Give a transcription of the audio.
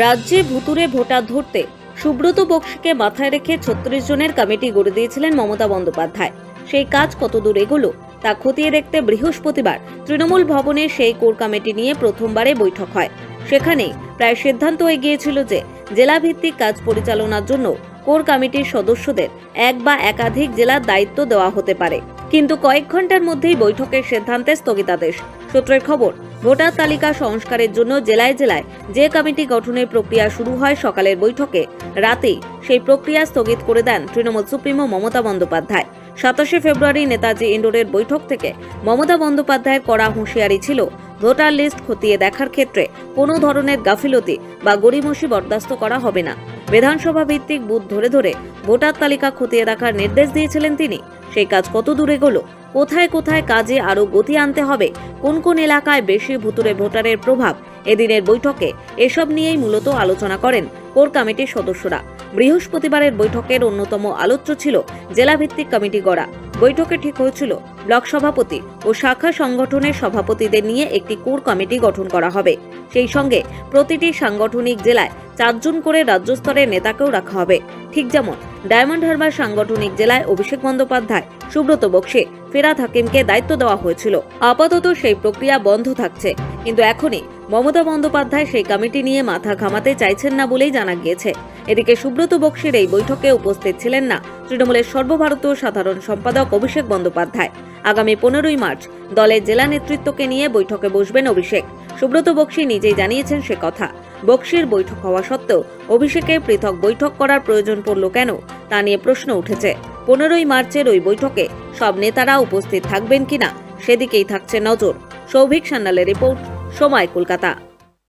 রাজ্যে ভুতুড়ে ভোটার ধরতে সুব্রত বক্সিকে মাথায় রেখে ৩৬ জনের কমিটি গড়ে দিয়েছিলেন মমতা বন্দ্যোপাধ্যায়। সেই কাজ কতদূর এগোলো তা খতিয়ে দেখতে বৃহস্পতিবার তৃণমূল ভবনে সেই কোর কমিটি নিয়ে প্রথমবারে বৈঠক হয়। সেখানে প্রায় সিদ্ধান্ত হয়ে গিয়েছিল যে জেলাভিত্তিক কাজ পরিচালনার জন্য কোর কমিটির সদস্যদের এক বা একাধিক জেলার দায়িত্ব দেওয়া হতে পারে। কিন্তু কয়েক ঘন্টার মধ্যেই বৈঠকের সিদ্ধান্তে স্থগিতাদেশ। সূত্রের খবর, ভোটার তালিকা সংস্কারের জন্য জেলায় জেলায় যে কমিটি গঠনের প্রক্রিয়া শুরু হয় সকালের বৈঠকে, রাতেই সেই প্রক্রিয়া স্থগিত করে দেন তৃণমূল সুপ্রিমো মমতা বন্দ্যোপাধ্যায়। ২৭শে ফেব্রুয়ারি নেতাজি ইন্ডোরের বৈঠক থেকে মমতা বন্দ্যোপাধ্যায়ের করা হুঁশিয়ারি ছিল, ভোটার লিস্ট খতিয়ে দেখার ক্ষেত্রে কোনো ধরনের গাফিলতি বা গড়িমসি বরদাস্ত করা হবে না। বিধানসভা ভিত্তিক বুথ ধরে ধরে ভোটার তালিকা খতিয়ে দেখার নির্দেশ দিয়েছিলেন তিনি। সেই কাজ কত দূর এগোলো, কোথায় কোথায় কাজে আরও গতি আনতে হবে, কোন কোন এলাকায় বেশি ভুতুড়ে ভোটারের প্রভাব, এদিনের বৈঠকে এসব নিয়েই মূলত আলোচনা করেন কোর কমিটির সদস্যরা। বৃহস্পতিবারের বৈঠকের অন্যতম আলোচ্য ছিল জেলাভিত্তিক কমিটি গড়া। বৈঠকে ঠিক হয়েছিল ব্লক সভাপতি ও শাখা সংগঠনের সভাপতিদের নিয়ে একটি কোর কমিটি গঠন করা হবে। সেই সঙ্গে প্রতিটি সাংগঠনিক জেলায় ৪ জন করে রাজ্য স্তরের নেতাকেও রাখা হবে। ঠিক যেমন ডায়মন্ড হারবার সাংগঠনিক জেলায় অভিষেক বন্দ্যোপাধ্যায়, সুব্রত বক্সি, ফিরহাদ হাকিমকে দায়িত্ব দেওয়া হয়েছিল। আপাতত সেই প্রক্রিয়া বন্ধ থাকছে, কিন্তু এখনই মমতা বন্দ্যোপাধ্যায় সেই কমিটি নিয়ে মাথা ঘামাতে চাইছেন না বলেই জানা গিয়েছে। এদিকে সুব্রত বক্সির এই বৈঠকে উপস্থিত ছিলেন না তৃণমূলের সর্বভারতীয় সাধারণ সম্পাদক অভিষেক বন্দ্যোপাধ্যায়। আগামী ১৫ই মার্চ দলের জেলা নেতৃত্বকে নিয়ে বৈঠকে বসবেন অভিষেক। সুব্রত বক্সি নিজেই জানিয়েছেন সে কথা। বক্সির বৈঠক হওয়া সত্ত্বেও অভিষেকের পৃথক বৈঠক করার প্রয়োজন পড়ল কেন, তা নিয়ে প্রশ্ন উঠেছে। ১৫ই মার্চের ওই বৈঠকে সব নেতারা উপস্থিত থাকবেন কিনা, সেদিকেই থাকছে নজর। সৌভিক সান্যালের রিপোর্ট, সময়, কলকাতা।